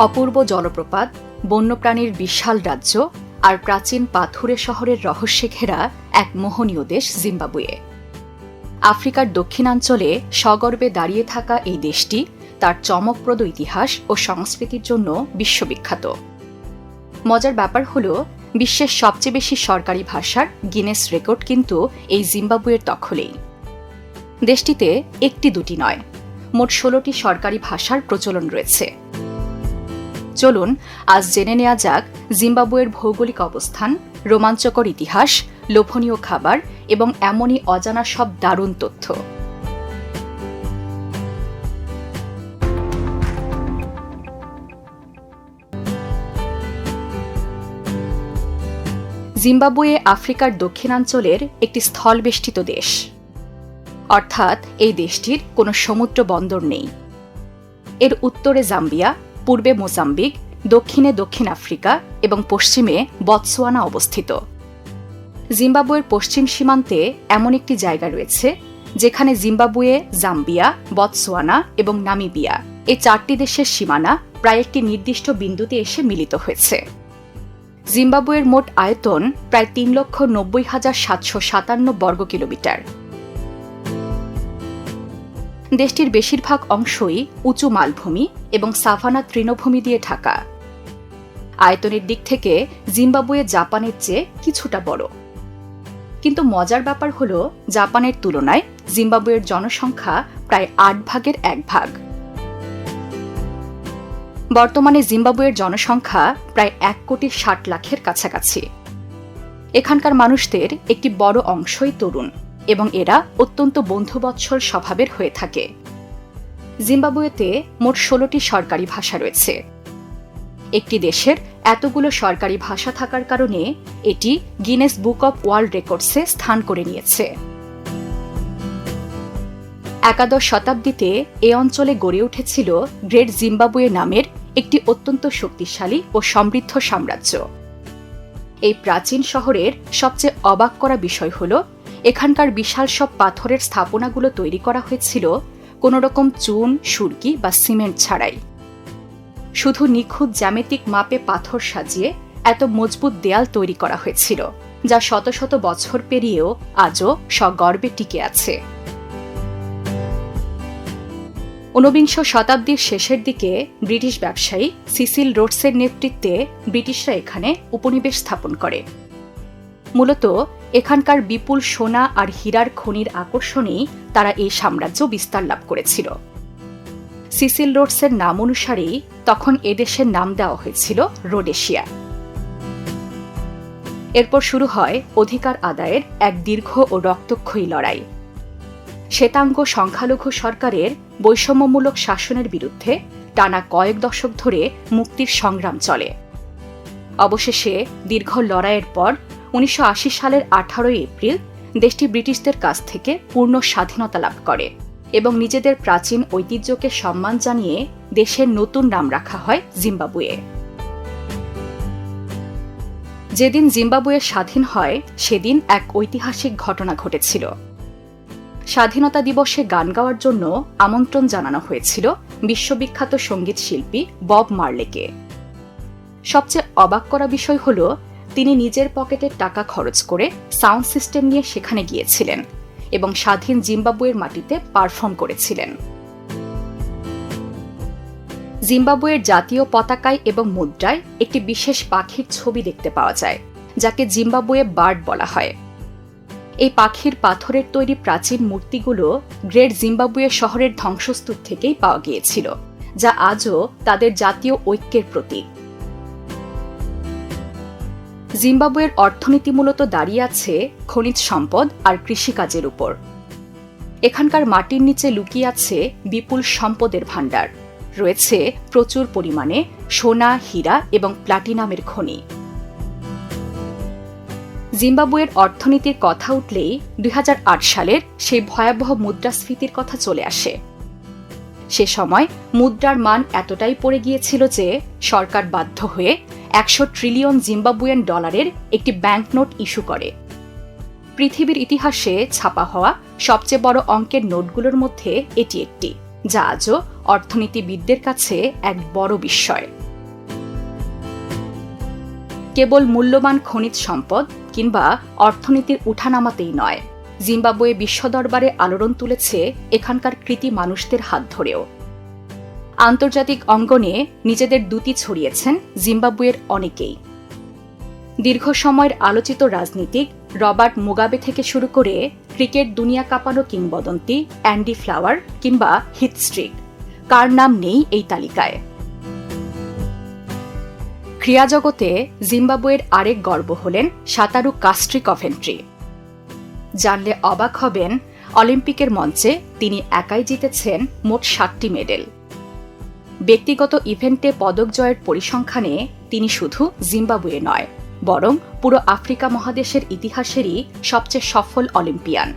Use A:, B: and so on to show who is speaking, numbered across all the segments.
A: অপূর্ব জলপ্রপাত, বন্যপ্রাণীর বিশাল রাজ্য আর প্রাচীন পাথুরে শহরের রহস্যে ঘেরা এক মোহনীয় দেশ জিম্বাবুয়ে। আফ্রিকার দক্ষিণাঞ্চলে সগর্বে দাঁড়িয়ে থাকা এই দেশটি তার চমকপ্রদ ইতিহাস ও সংস্কৃতির জন্য বিশ্ববিখ্যাত। মজার ব্যাপার হল, বিশ্বের সবচেয়ে বেশি সরকারি ভাষার গিনেস রেকর্ড কিন্তু এই জিম্বাবুয়ের দখলেই। দেশটিতে একটি দুটি নয়, মোট 16টি সরকারি ভাষার প্রচলন রয়েছে। চলুন আজ জেনে নেওয়া যাক জিম্বাবুয়ের ভৌগোলিক অবস্থান, রোমাঞ্চকর ইতিহাস, লোভনীয় খাবার এবং এমনই অজানা সব দারুণ তথ্য। জিম্বাবুয়ে আফ্রিকার দক্ষিণাঞ্চলের একটি স্থলবেষ্টিত দেশ, অর্থাৎ এই দেশটির কোনো সমুদ্র বন্দর নেই। এর উত্তরে জাম্বিয়া, পূর্বে মোজাম্বিক, দক্ষিণে দক্ষিণ আফ্রিকা এবং পশ্চিমে বতসোয়ানা অবস্থিত। জিম্বাবুয়ের পশ্চিম সীমান্তে এমন একটি জায়গা রয়েছে যেখানে জিম্বাবুয়ে, জাম্বিয়া, বতসোয়ানা এবং নামিবিয়া এই 4টি দেশের সীমানা প্রায় একটি নির্দিষ্ট বিন্দুতে এসে মিলিত হয়েছে। জিম্বাবুয়ের মোট আয়তন প্রায় 3,90,757 বর্গ কিলোমিটার। দেশটির বেশিরভাগ অংশই উঁচু মালভূমি এবং সাভানা তৃণভূমি দিয়ে ঢাকা। আয়তনের দিক থেকে জিম্বাবুয়ে জাপানের চেয়ে কিছুটা বড়। কিন্তু মজার ব্যাপার হল, জাপানের তুলনায় জিম্বাবুয়ের জনসংখ্যা প্রায় 8 ভাগের 1 ভাগ। বর্তমানে জিম্বাবুয়ের জনসংখ্যা প্রায় 1,60,00,000-এর কাছাকাছি। এখানকার মানুষদের একটি বড় অংশই তরুণ এবং এরা অত্যন্ত বন্ধুবৎসল স্বভাবের হয়ে থাকে। জিম্বাবুয়েতে মোট 16টি সরকারি ভাষা রয়েছে। একটি দেশের এতগুলো সরকারি ভাষা থাকার কারণে এটি গিনেস বুক অব ওয়ার্ল্ড রেকর্ডসে স্থান করে নিয়েছে। একাদশ শতাব্দীতে এ অঞ্চলে গড়ে উঠেছিল গ্রেট জিম্বাবুয়ে নামের একটি অত্যন্ত শক্তিশালী ও সমৃদ্ধ সাম্রাজ্য। এই প্রাচীন শহরের সবচেয়ে অবাক করা বিষয় হল, এখানকার বিশাল সব পাথরের স্থাপনাগুলো তৈরি করা হয়েছিল কোনোরকম চুন, সুরকি বা সিমেন্ট ছাড়াই। শুধু নিখুঁত জ্যামিতিক মাপে পাথর সাজিয়ে এত মজবুত দেয়াল তৈরি করা হয়েছিল, যা শত শত বছর পেরিয়েও আজও সগর্বে টিকে আছে। 19বিংশ শতাব্দীর শেষের দিকে ব্রিটিশ ব্যবসায়ী সিসিল রোডসের নেতৃত্বে ব্রিটিশরা এখানে উপনিবেশ স্থাপন করে। মূলত এখানকার বিপুল সোনা আর হীরার খনির আকর্ষণেই তারা এই সাম্রাজ্য বিস্তার লাভ করেছিল। সিসিল রোডসের নাম অনুসারেই তখন এদেশের নাম দেওয়া হয়েছিল রোডেশিয়া। এরপর শুরু হয় অধিকার আদায়ের এক দীর্ঘ ও রক্তক্ষয়ী লড়াই। শ্বেতাঙ্গ সংখ্যালঘু সরকারের বৈষম্যমূলক শাসনের বিরুদ্ধে টানা কয়েক দশক ধরে মুক্তির সংগ্রাম চলে। অবশেষে দীর্ঘ লড়াইয়ের পর 1980 সালের 18 এপ্রিল দেশটি ব্রিটিশদের কাছ থেকে পূর্ণ স্বাধীনতা লাভ করে এবং নিজেদের প্রাচীন ঐতিহ্যকে সম্মান জানিয়ে দেশের নতুন নাম রাখা হয় জিম্বাবুয়ে। যেদিন জিম্বাবুয়ে স্বাধীন হয় সেদিন এক ঐতিহাসিক ঘটনা ঘটেছিল। স্বাধীনতা দিবসে গান গাওয়ার জন্য আমন্ত্রণ জানানো হয়েছিল বিশ্ববিখ্যাত সঙ্গীত শিল্পী বব মার্লেকে। সবচেয়ে অবাক করা বিষয় হল, তিনি নিজের পকেটের টাকা খরচ করে সাউন্ড সিস্টেম নিয়ে সেখানে গিয়েছিলেন এবং স্বাধীন জিম্বাবুয়ের মাটিতে পারফর্ম করেছিলেন। জিম্বাবুয়ের জাতীয় পতাকায় এবং মুদ্রায় একটি বিশেষ পাখির ছবি দেখতে পাওয়া যায়, যাকে জিম্বাবুয়ে বার্ড বলা হয়। এই পাখির পাথরের তৈরি প্রাচীন মূর্তিগুলো গ্রেট জিম্বাবুয়ে শহরের ধ্বংসস্তূপ থেকেই পাওয়া গিয়েছিল, যা আজও তাদের জাতীয় ঐক্যের প্রতীক। জিম্বাবুয়ের অর্থনীতি মূলত দাঁড়িয়ে আছে খনিজ সম্পদ আর কৃষিকাজের উপর। এখানকার মাটির নিচে লুকিয়ে আছে বিপুল সম্পদের ভাণ্ডার। রয়েছে প্রচুর পরিমাণে সোনা, হীরা এবং প্লাটিনামের খনি। জিম্বাবুয়ের অর্থনীতির কথা উঠলেই 2008 সালের সেই ভয়াবহ মুদ্রাস্ফীতির কথা চলে আসে। সে সময় মুদ্রার মান এতটাই পড়ে গিয়েছিল যে সরকার বাধ্য হয়ে 100 ট্রিলিয়ন জিম্বাবুয়ান ডলারের একটি ব্যাংকনোট ইস্যু করে। পৃথিবীর ইতিহাসে ছাপা হওয়া সবচেয়ে বড় অঙ্কের নোটগুলোর মধ্যে এটি একটি, যা আজও অর্থনীতিবিদদের কাছে এক বড় বিস্ময়। কেবল মূল্যবান খনিজ সম্পদ কিংবা অর্থনীতির উঠানামাতেই নয়, জিম্বাবুয়ে বিশ্ব দরবারে আলোড়ন তুলেছে এখানকার কৃতি মানুষদের হাত ধরেও। আন্তর্জাতিক অঙ্গনে নিজেদের দ্যুতি ছড়িয়েছেন জিম্বাবুয়ের অনেকেই। দীর্ঘ সময়ের আলোচিত রাজনীতিক রবার্ট মুগাবে থেকে শুরু করে ক্রিকেট দুনিয়া কাঁপানো কিংবদন্তি অ্যান্ডি ফ্লাওয়ার কিংবা হিথ স্ট্রিক, কার নাম নেই এই তালিকায়। ক্রীড়া জগতে জিম্বাবুয়ের আরেক গর্ব হলেন সাঁতারু কাস্ট্রি কভেন্ট্রি। জানলে অবাক হবেন, অলিম্পিকের মঞ্চে তিনি একাই জিতেছেন মোট 7টি মেডেল। ব্যক্তিগত ইভেন্টে পদক জয়ের পরিসংখ্যানে তিনি শুধু জিম্বাবুয়ে নয়, বরং পুরো আফ্রিকা মহাদেশের ইতিহাসেরই সবচেয়ে সফল অলিম্পিয়ান।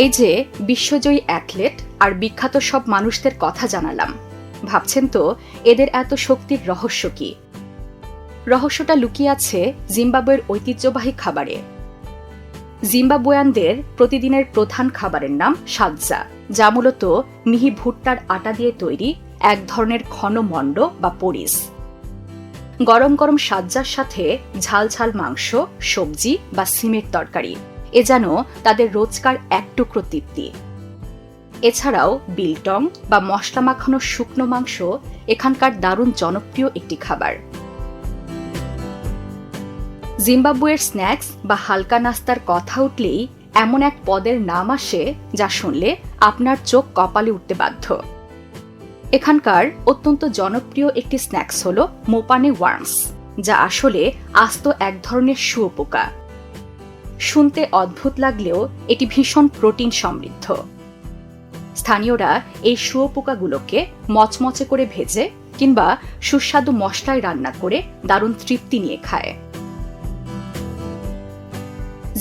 A: এই যে বিশ্বজয়ী অ্যাথলেট আর বিখ্যাত সব মানুষদের কথা জানালাম, ভাবছেন তো এদের এত শক্তির রহস্য কি? রহস্যটা লুকিয়ে আছে জিম্বাবুয়ের ঐতিহ্যবাহী খাবারে। জিম্বাবুয়ানদের প্রতিদিনের প্রধান খাবারের নাম সাজ্জা, যা মূলত মিহি ভুট্টার আটা দিয়ে তৈরি এক ধরনের ঘন মণ্ড বা পরিস। গরম গরম সাজ্জার সাথে ঝাল ঝাল মাংস, সবজি বা সিমের তরকারি, এ যেন তাদের রোজকার এক টুকরো তৃপ্তি। এছাড়াও বিলটং বা মশলা মাখানো শুকনো মাংস এখানকার দারুণ জনপ্রিয় একটি খাবার। জিম্বাবুয়ের স্ন্যাক্স বা হালকা নাস্তার কথা উঠলেই এমন এক পদের নাম আসে যা শুনলে আপনার চোখ কপালে উঠতে বাধ্য। এখানকার অত্যন্ত জনপ্রিয় একটি স্ন্যাক্স হল মোপানে ওয়ার্মস, যা আসলে আস্ত এক ধরনের শুঁয়োপোকা। শুনতে অদ্ভুত লাগলেও এটি ভীষণ প্রোটিন সমৃদ্ধ। স্থানীয়রা এই শুঁয়োপোকাগুলোকে মচমচে করে ভেজে কিংবা সুস্বাদু মশলায় রান্না করে দারুণ তৃপ্তি নিয়ে খায়।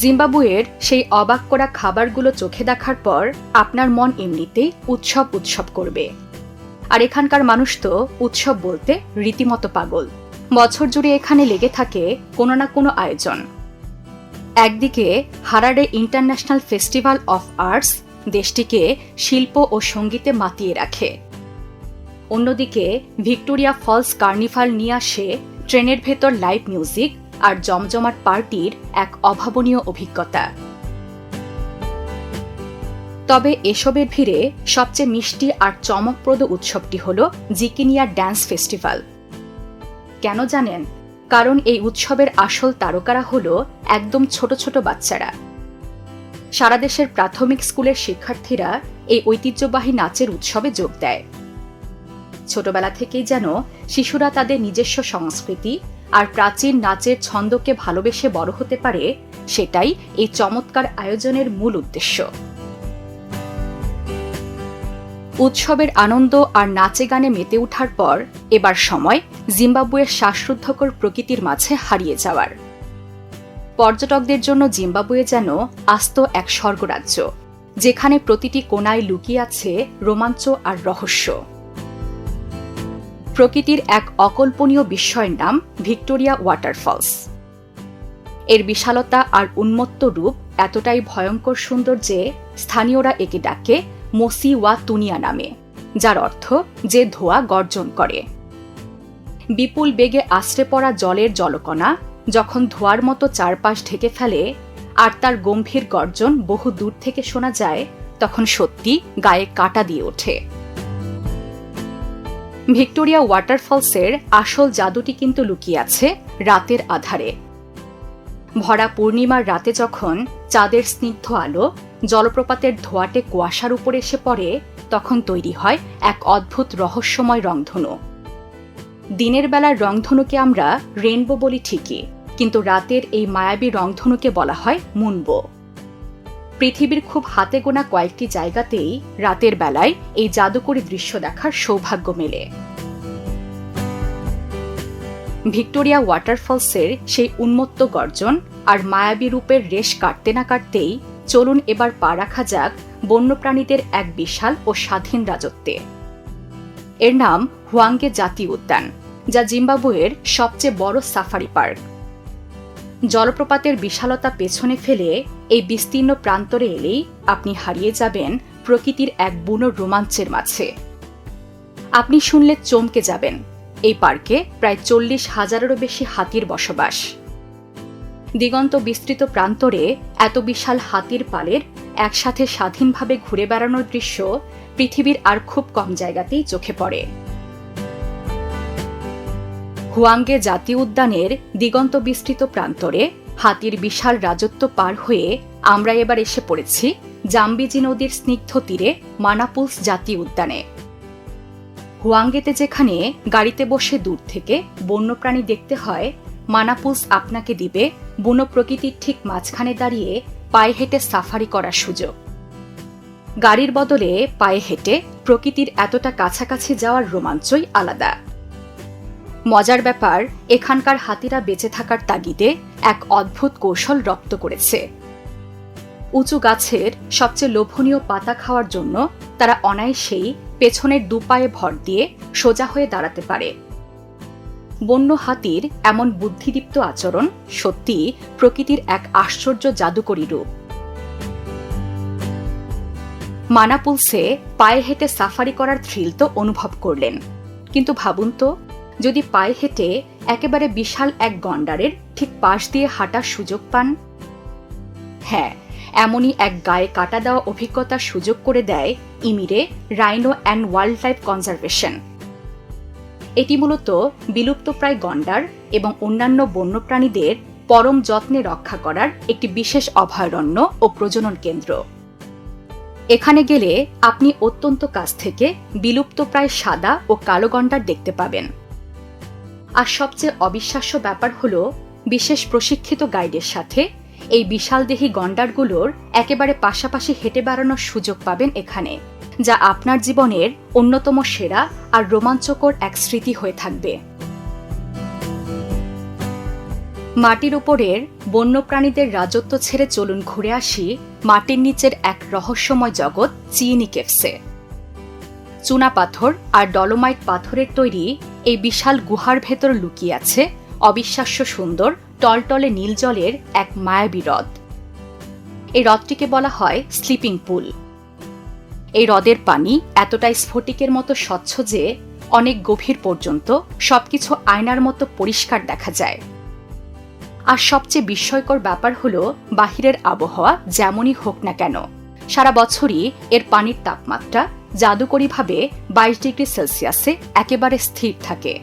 A: জিম্বাবুয়ের সেই অবাক করা খাবারগুলো চোখে দেখার পর আপনার মন এমনিতেই উৎসব উৎসব করবে। আর এখানকার মানুষ তো উৎসব বলতে রীতিমতো পাগল। বছর জুড়ে এখানে লেগে থাকে কোনো না কোনো আয়োজন। একদিকে Harare International Festival of Arts দেশটিকে শিল্প ও সঙ্গীতে মাতিয়ে রাখে। অন্যদিকে ভিক্টোরিয়া ফলস কার্নিভাল নিয়ে আসে ট্রেনের ভেতর লাইভ মিউজিক আর জমজমাট পার্টির এক অভাবনীয় অভিজ্ঞতা। তবে এসবের ভিড়ে সবচেয়ে মিষ্টি আর চমকপ্রদ উৎসবটি হল জিকিনিয়া ড্যান্স ফেস্টিভ্যাল। কেন জানেন? কারণ এই উৎসবের আসল তারকারা হল একদম ছোট ছোট বাচ্চারা। সারা দেশের প্রাথমিক স্কুলের শিক্ষার্থীরা এই ঐতিহ্যবাহী নাচের উৎসবে যোগ দেয়। ছোটবেলা থেকেই যেন শিশুরা তাদের নিজস্ব সংস্কৃতি আর প্রাচীন নাচের ছন্দকে ভালোবেসে বড় হতে পারে, সেটাই এই চমৎকার আয়োজনের মূল উদ্দেশ্য। উৎসবের আনন্দ আর নাচে গানে মেতে ওঠার পর এবার সময় জিম্বাবুয়ের শ্বাসরুদ্ধকর প্রকৃতির মাঝে হারিয়ে যাওয়ার। পর্যটকদের জন্য জিম্বাবুয়ে যেন আস্ত এক স্বর্গরাজ্য, যেখানে প্রতিটি কোণায় লুকিয়ে আছে রোমাঞ্চ আর রহস্য। প্রকৃতির এক অকল্পনীয় বিস্ময়ের নাম ভিক্টোরিয়া ওয়াটারফলস। এর বিশালতা আর উন্মত্ত রূপ এতটাই ভয়ঙ্কর সুন্দর যে স্থানীয়রা একে ডাকে মসি ওয়া তুনিয়া নামে, যার অর্থ যে ধোঁয়া গর্জন করে। বিপুল বেগে আছড়ে পড়া জলের জলকণা যখন ধোঁয়ার মতো চারপাশ ঢেকে ফেলে আর তার গম্ভীর গর্জন বহু দূর থেকে শোনা যায়, তখন সত্যি গায়ে কাঁটা দিয়ে ওঠে। ভিক্টোরিয়া ওয়াটারফলসের আসল জাদুটি কিন্তু লুকিয়ে আছে রাতের আধারে। ভরা পূর্ণিমার রাতে যখন চাঁদের স্নিগ্ধ আলো জলপ্রপাতের ধোঁয়াটে কুয়াশার উপরে এসে পড়ে, তখন তৈরি হয় এক অদ্ভুত রহস্যময় রংধনু। দিনের বেলার রংধনুকে আমরা রেইনবো বলি ঠিকই, কিন্তু রাতের এই মায়াবী রংধনুকে বলা হয় মুনবো। পৃথিবীর খুব হাতে গোনা কয়েকটি জায়গাতেই রাতের বেলায় এই জাদুকরী দৃশ্য দেখার সৌভাগ্য মেলে। ভিক্টোরিয়া ওয়াটারফলসের সেই উন্মত্ত গর্জন আর মায়াবী রূপের রেশ কাটতে না কাটতেই চলুন এবার পা রাখা যাক বন্যপ্রাণীদের এক বিশাল ও স্বাধীন রাজত্বে। এর নাম হুয়াঙ্গে জাতীয় উদ্যান, যা জিম্বাবুয়ের সবচেয়ে বড় সাফারি পার্ক। জলপ্রপাতের বিশালতা পেছনে ফেলে এই বিস্তীর্ণ প্রান্তরে এলেই আপনি হারিয়ে যাবেন প্রকৃতির এক বুনো রোমাঞ্চের মাঝে। আপনি শুনলে চমকে যাবেন, এই পার্কে প্রায় 40,000-এরও বেশি হাতির বসবাস। দিগন্ত বিস্তৃত প্রান্তরে এত বিশাল হাতির পালের একসাথে স্বাধীনভাবে ঘুরে বেড়ানোর দৃশ্য পৃথিবীর আর খুব কম জায়গাতেই চোখে পড়ে। হুয়াংগে জাতীয় উদ্যানের দিগন্ত বিস্তৃত প্রান্তরে হাতির বিশাল রাজত্ব পার হয়ে আমরা এবার এসে পড়েছি জাম্বিজি নদীর স্নিগ্ধ তীরে মানাপুলস জাতীয় উদ্যানে। হুয়াংগেতে যেখানে গাড়িতে বসে দূর থেকে বন্যপ্রাণী দেখতে হয়, মানাপুলস আপনাকে দিবে বুনো প্রকৃতির ঠিক মাঝখানে দাঁড়িয়ে পায়ে হেঁটে সাফারি করার সুযোগ। গাড়ির বদলে পায়ে হেঁটে প্রকৃতির এতটা কাছাকাছি যাওয়ার রোমাঞ্চই আলাদা। মজার ব্যাপার, এখানকার হাতিরা বেঁচে থাকার তাগিদে এক অদ্ভুত কৌশল রপ্ত করেছে। উঁচু গাছের সবচেয়ে লোভনীয় পাতা খাওয়ার জন্য তারা অনায়াসেই পেছনের দুপায়ে ভর দিয়ে সোজা হয়ে দাঁড়াতে পারে। বন্য হাতির এমন বুদ্ধিদীপ্ত আচরণ সত্যি প্রকৃতির এক আশ্চর্য জাদুকরী রূপ। মানাপুলসে পায়ে হেঁটে সাফারি করার থ্রিল তো অনুভব করলেন, কিন্তু ভাবুন তো, যদি পায়ে হেঁটে একেবারে বিশাল এক গন্ডারের ঠিক পাশ দিয়ে হাঁটার সুযোগ পান। হ্যাঁ, এমনই এক গায়ে কাটা দেওয়া অভিজ্ঞতার সুযোগ করে দেয় Imire Rhino and wildlife conservation. এটি মূলত বিলুপ্তপ্রায় গন্ডার এবং অন্যান্য বন্যপ্রাণীদের পরম যত্নে রক্ষা করার একটি বিশেষ অভয়ারণ্য ও প্রজনন কেন্দ্র। এখানে গেলে আপনি অত্যন্ত কাছ থেকে বিলুপ্তপ্রায় সাদা ও কালো গন্ডার দেখতে পাবেন। আর সবচেয়ে অবিশ্বাস্য ব্যাপার হল, বিশেষ প্রশিক্ষিত গাইডের সাথে এই বিশালদেহী গন্ডারগুলোর একেবারে পাশাপাশি হেঁটে বেড়ানোর সুযোগ পাবেন এখানে, যা আপনার জীবনের অন্যতম সেরা আর রোমাঞ্চকর এক স্মৃতি হয়ে থাকবে। মাটির উপরের বন্যপ্রাণীদের রাজত্ব ছেড়ে চলুন ঘুরে আসি মাটির নিচের এক রহস্যময় জগৎ চিনি কেভসে। চুনা পাথর আর ডলোমাইট পাথরের তৈরি এই বিশাল গুহার ভেতর লুকিয়ে আছে অবিশ্বাস্য সুন্দর টলটলে নীল জলের এক মায়াবী হ্রদ। এই হ্রদটিকে বলা হয় স্লিপিং পুল। এই হ্রদের পানি এতটাই স্ফটিকের মতো স্বচ্ছ যে অনেক গভীর পর্যন্ত সবকিছু আয়নার মতো পরিষ্কার দেখা যায়। আর সবচেয়ে বিস্ময়কর ব্যাপার হল, বাহিরের আবহাওয়া যেমনই হোক না কেন, সারা বছরই এর পানির তাপমাত্রা জাদুকরীভাবে 22 ডিগ্রি সেলসিয়াসে একেবারে স্থির থাকে।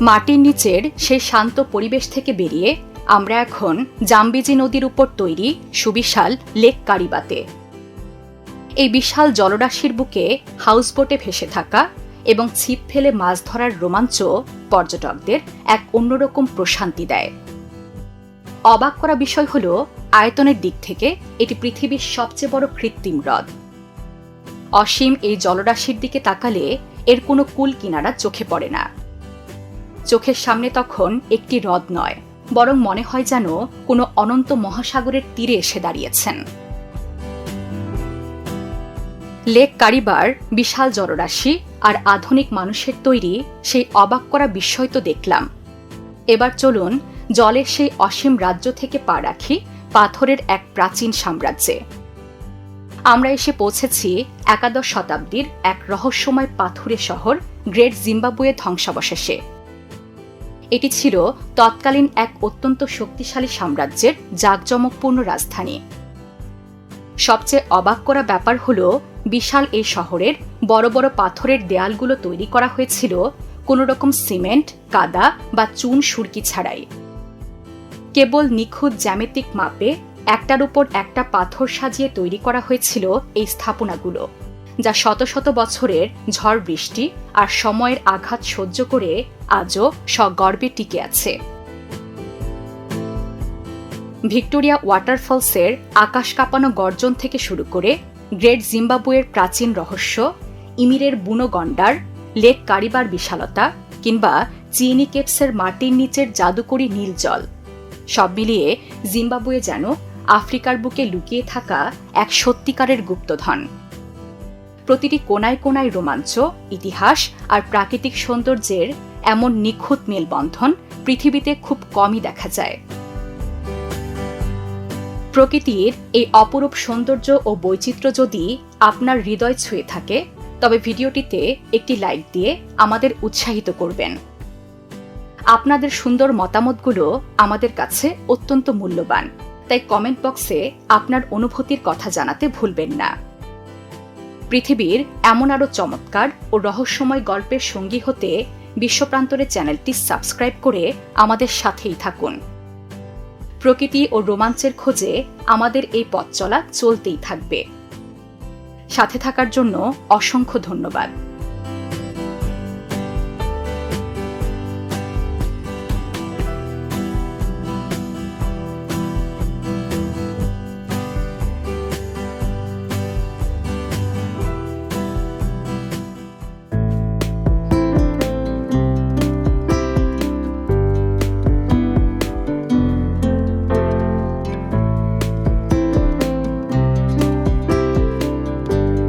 A: মাটির নিচের সেই শান্ত পরিবেশ থেকে বেরিয়ে আমরা এখন জাম্বিজি নদীর উপর তৈরি সুবিশাল লেক কারিবাতে। এই বিশাল জলরাশির বুকে হাউসবোটে ভেসে থাকা এবং ছিপ ফেলে মাছ ধরার রোমাঞ্চ পর্যটকদের এক অন্যরকম প্রশান্তি দেয়। অবাক করা বিষয় হল, আয়তনের দিক থেকে এটি পৃথিবীর সবচেয়ে বড় কৃত্রিম হ্রদ। অসীম এই জলরাশির দিকে তাকালে এর কোনো কুল কিনারা চোখে পড়ে না। চোখের সামনে তখন একটি হ্রদ নয়, বরং মনে হয় যেন কোনো অনন্ত মহাসাগরের তীরে এসে দাঁড়িয়েছেন। লেক কারিবার বিশাল জলরাশি আর আধুনিক মানুষের তৈরি সেই অবাক করা বিস্ময় তো দেখলাম। এবার চলুন জলের সেই অসীম রাজ্য থেকে পা রাখি পাথরের এক প্রাচীন সাম্রাজ্যে। আমরা এসে পৌঁছেছি একাদশ শতাব্দীর এক রহস্যময় পাথুরে শহর গ্রেট জিম্বাবুয়ে ধ্বংসাবশেষে। এটি ছিল তৎকালীন এক অত্যন্ত শক্তিশালী সাম্রাজ্যের জাঁকজমকপূর্ণ রাজধানী। সবচেয়ে অবাক করা ব্যাপার হল, বিশাল এই শহরের বড় বড় পাথরের দেয়ালগুলো তৈরি করা হয়েছিল কোনো রকম সিমেন্ট, কাদা বা চুন সুরকি ছাড়াই। কেবল নিখুঁত জ্যামিতিক মাপে একটার উপর একটা পাথর সাজিয়ে তৈরি করা হয়েছিল এই স্থাপনাগুলো, যা শত শত বছরের ঝড় বৃষ্টি আর সময়ের আঘাত সহ্য করে আজও সগর্বে টিকে আছে। ভিক্টোরিয়া ওয়াটারফলসের আকাশ কাঁপানো গর্জন থেকে শুরু করে গ্রেট জিম্বাবুয়ের প্রাচীন রহস্য, ইমিরের বুনো গন্ডার, লেক কারিবার বিশালতা কিংবা চিনি কেভসের মাটির নিচের জাদুকরী নীল জল, সব মিলিয়ে জিম্বাবুয়ে যেন আফ্রিকার বুকে লুকিয়ে থাকা এক সত্যিকারের গুপ্তধন। প্রতিটি কোনায় কোনায় রোমাঞ্চ, ইতিহাস আর প্রাকৃতিক সৌন্দর্যের এমন নিখুঁত মেলবন্ধন পৃথিবীতে খুব কমই দেখা যায়। প্রকৃতির এই অপরূপ সৌন্দর্য ও বৈচিত্র্য যদি আপনার হৃদয় ছুঁয়ে থাকে, তবে ভিডিওটিতে একটি লাইক দিয়ে আমাদের উৎসাহিত করবেন। আপনাদের সুন্দর মতামতগুলো আমাদের কাছে অত্যন্ত মূল্যবান, তাই কমেন্ট বক্সে আপনার অনুভূতির কথা জানাতে ভুলবেন না। পৃথিবীর এমন আরও চমৎকার ও রহস্যময় গল্পের সঙ্গী হতে বিশ্বপ্রান্তরে চ্যানেলটি সাবস্ক্রাইব করে আমাদের সাথেই থাকুন। প্রকৃতি ও রোমাঞ্চের খোঁজে আমাদের এই পথ চলা চলতেই থাকবে। সাথে থাকার জন্য অসংখ্য ধন্যবাদ।